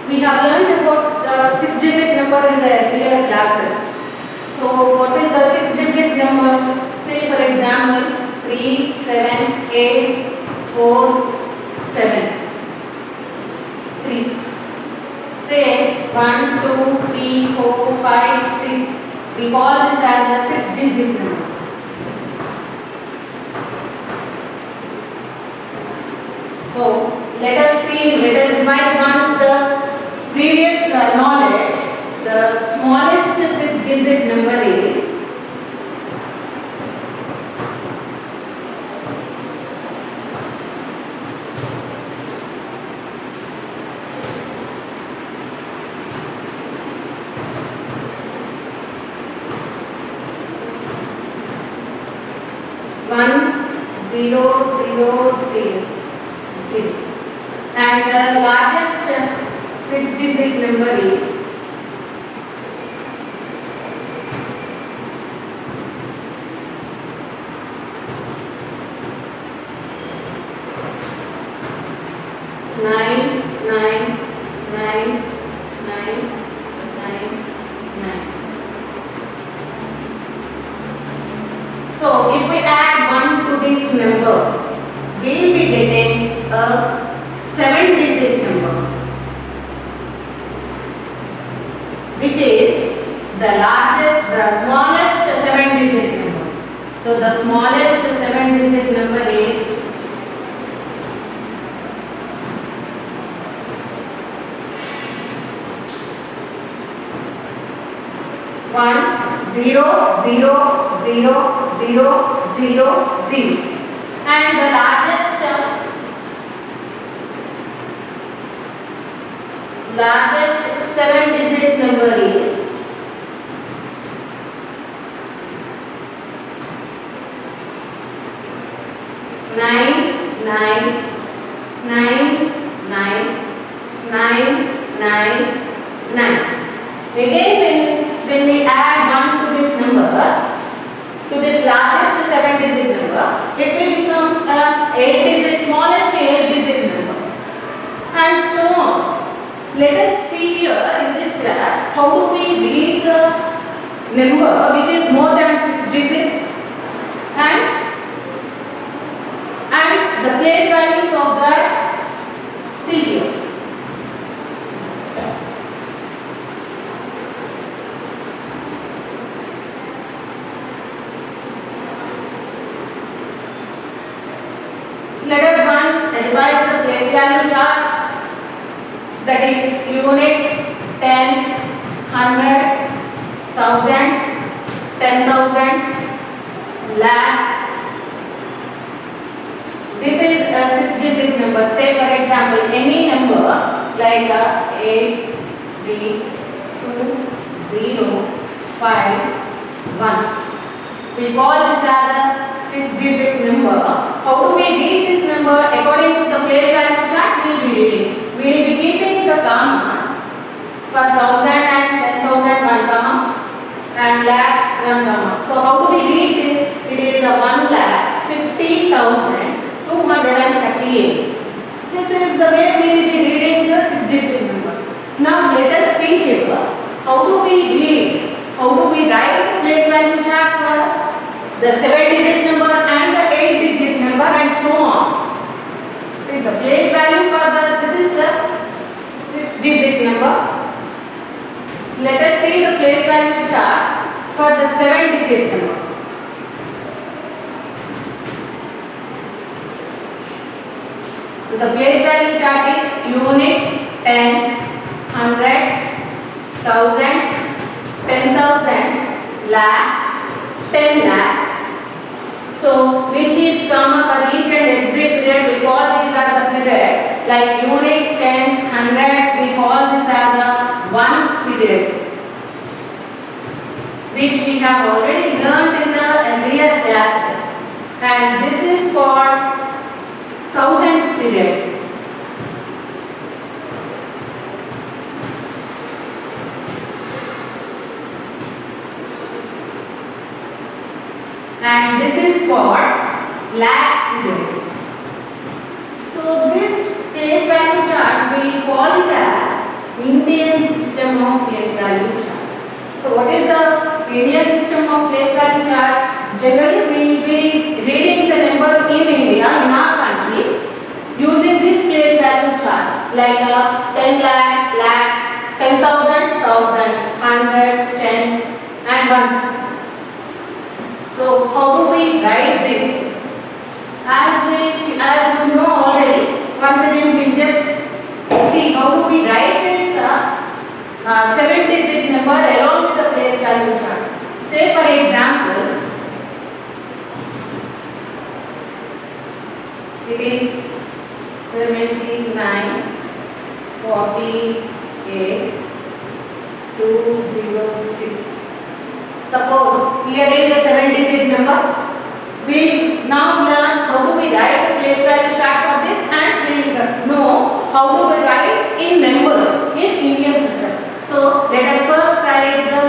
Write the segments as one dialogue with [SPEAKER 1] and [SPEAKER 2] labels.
[SPEAKER 1] We have learned about the 6-digit number in the earlier classes. So what is the 6-digit number? Say for example 3, 7, 8, 4, 7. 3. Say 1, 2, 3, 4, 5, 6. We call this as a 6-digit number. So let us revise once the previous knowledge. The smallest 6-digit number is 1, 0, 0, 0. And the largest 6-digit number is 9, 9, 9, 9, 9, 9. So if we add 1 to this number, we will be getting a 7-digit number, which is the smallest 7-digit number. So the smallest 7-digit number is 1, 0, 0, 0, 0, 0, 0. And the largest 7-digit number is 9, 9, 9, 9, 9, 9, 9. Again, when we add 1 to this number, to this largest 7-digit number, it will become a smallest 8-digit number, and so on. Let us see here in this class how do we read the number which is more than 6 digits and the place values of that. See here. Let us once revise the place value chart, that is units, tens, hundreds, thousands, 10,000s, lakhs. This is a 6-digit number. Say for example any number like 8, 3, 2, 0, 5, 1. We call this as a 6-digit number. How do we read this number? According to the place value chart, we will be reading. We will be keeping the commas for 1,000 and 10,000 1 comma and lakhs 1 comma. So how do we read this? It is a 1,50,238. This is the way we will be reading the 6-digit number. Now let us see here. How do we read? How do we write the place value chart for the 7-digit number and the 8-digit number and so on? See the place value for this is the 6-digit number. Let us see the place value chart for the 7-digit number. So the place value chart is units, tens, hundreds, thousands, 10,000s, lakh, 10 lakhs. So we keep comma for each and every period. We call these as a period. Like units, tens, hundreds, we call this as a ones period, which we have already learned in the earlier classes. And this is called thousands period. And this is called lakhs period. So this place value chart we call it as Indian system of place value chart. So what is the Indian system of place value chart? Generally we will be reading the numbers in India, in our country, using this place value chart, like 10 lakhs, lakhs, 10,000, thousand, hundreds, tens and ones. So how do we write this? As you know already, once again we just see how do we write this 7-digit number along with the place value chart. Say for example, it is 79, 48, 206. Suppose here is a 7-digit number. We now learn how do we write the place value chart for this, and we will know how do we write in numbers in Indian system. So let us first write the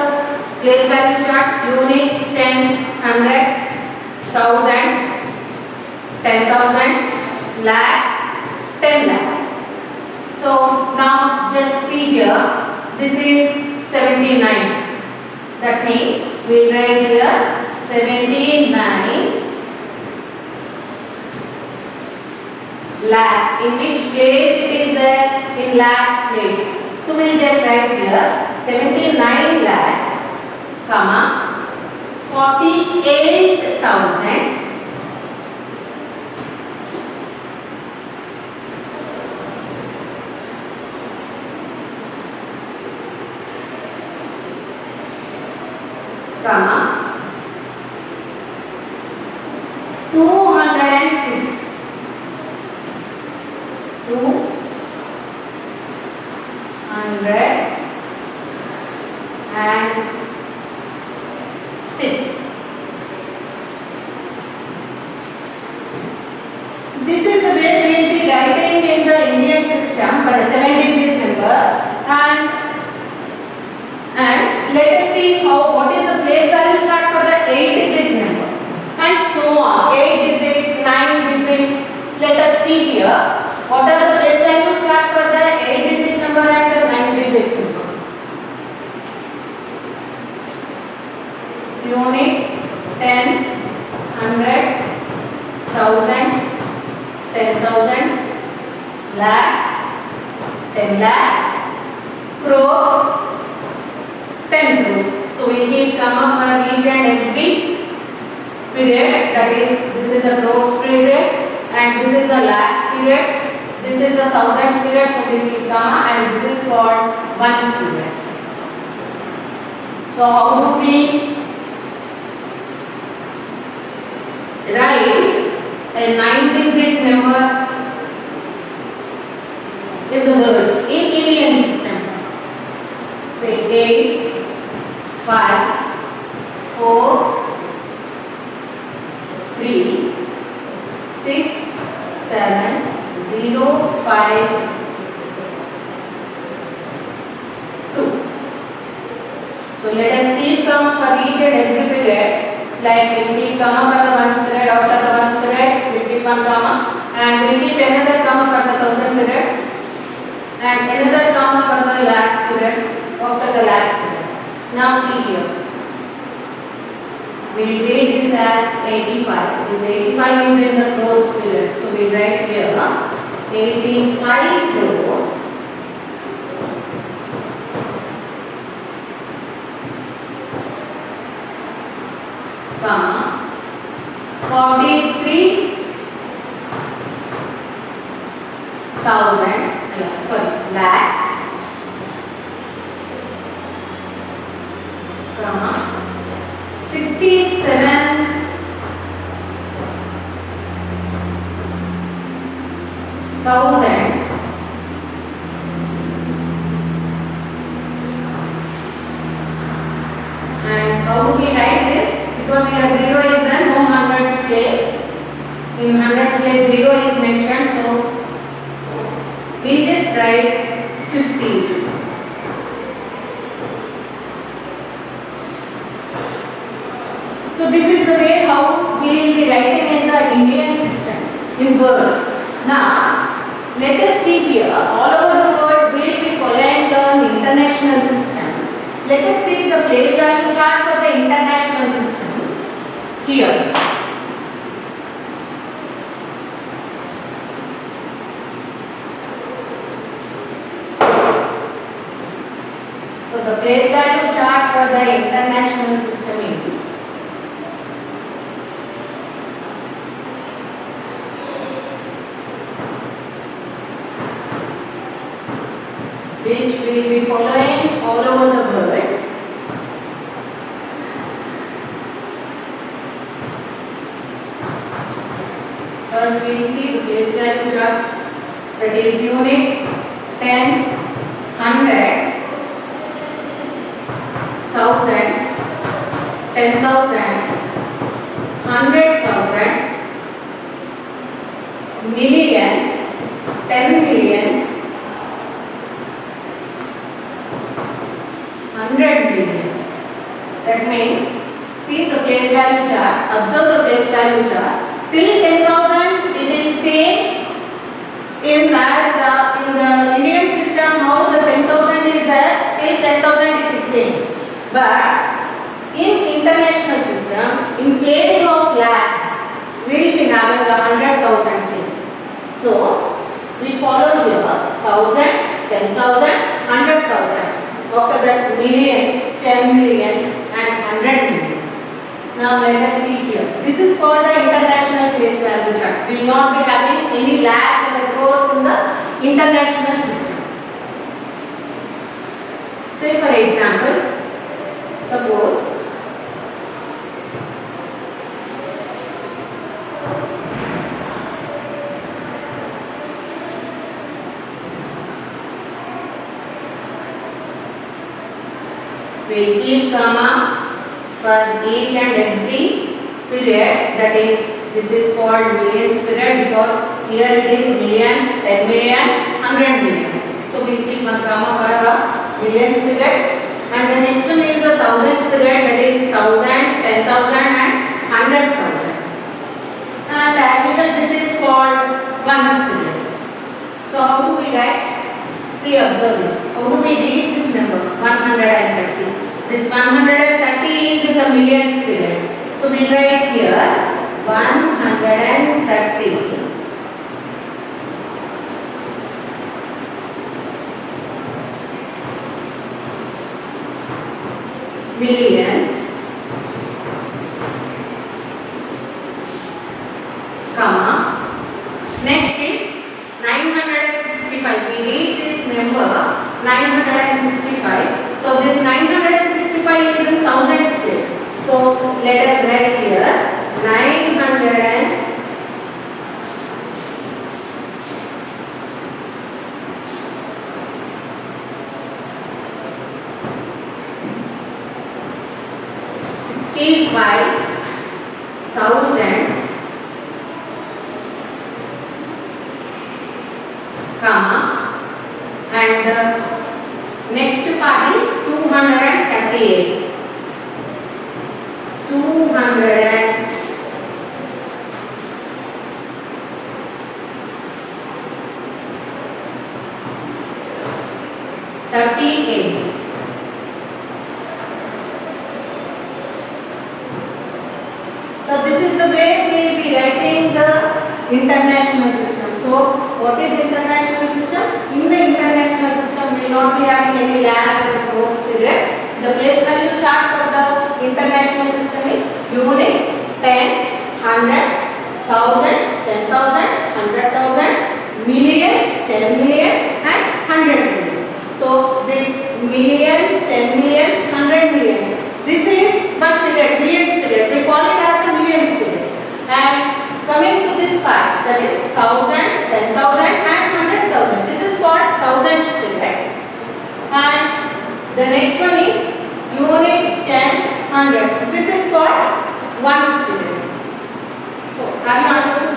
[SPEAKER 1] place value chart: units, tens, hundreds, thousands, 10,000s, lakhs, 10 lakhs. So now just see here, this is 79. That means we will write here 79 lakhs. In which place it is there? In lakhs place. So we will just write here 79 lakhs, comma 48,000 comma 206. 206. This is the way we will be writing in the Indian system for a 7-digit number, and let us see what is the place value chart for the 8-digit number, and so on. 8-digit, 9-digit. Let us see here what are the place value chart for the 8-digit number and the 9-digit number. Units, tens, hundreds, thousands, 10,000s, lakhs, 10 lakhs, crores, 10 crores. So we keep comma for each and every period. That is, this is a crores period, and this is the lakhs period. This is a thousands period. So we keep comma, and this is called ones period. So how do we write a 9-digit number in the words in Indian system? Say 8, 5, 4, 3, 6, 7, 0, 5, 2. So let us keep comma for each and every period. Like we will keep comma for the ones period, after the ones period we will keep one comma, and we will keep another comma for the thousand period, and another comma for the lakhs period after the lakhs period. Now see here, we will read this as 85. This 85 is in the crores period. So we write here 85 crores comma 43 lakhs comma 67 thousands and how do we write this? Because here 0 is there, no hundreds place. In hundreds place 0 is mentioned, so we just write 50. So this is the way how we will be writing in the Indian system in words. Now let us see here, all over the world we will be following the international system. Let us see the place value chart for the international system here. So the place value chart for the international system is which will be following all over the world. First we see the place value chart, that is units, tens, hundreds, thousands, 10,000, 100,000, millions, 10 millions, 100 millions. That means, see the place value chart, observe the place value chart. Till 10,000 it is same in the Indian system, how the 10,000 is there, till 10,000 it is same. But in international system, in place of lakhs, we will be having the 100,000 place. So we follow here 1,000, 10,000, 100,000. After that millions, 10 millions and 100 millions. Now let us see here. This is called the international place value chart. We will not be having any lakhs or crores in the international system. Say for example, suppose we will keep comma for each and every period, that is, this is called millions period because here it is million, 10 million, 100 million. So we will keep one comma for the millions period. And the next one is the thousands period, that is 1,000, 10,000 and 100,000. And as usual this is called ones period. So how do we write? See, observe this. How do we read this number? 130. This 130 is in the millions period. So we write here 130. Millions, comma, next is 965. We read this number 965. So this 965 is in thousands place. So let us write here 900 65,000, comma, and the next part is 238. 238. So this is the way we will be writing the international system. So what is international system? In the international system we will not be having any lakhs or crores period. The place value chart for the international system is units, tens, hundreds, thousands, 10,000, 100,000, millions, 10 millions and 100 millions. So this millions, 10 millions, 100 millions. This is one period, millions period. We call it as a millions period. And coming to this part, that is 1,000, 10,000 and 100,000. This is called thousands period. And the next one is units, tens, hundreds. This is called ones period. So have you understood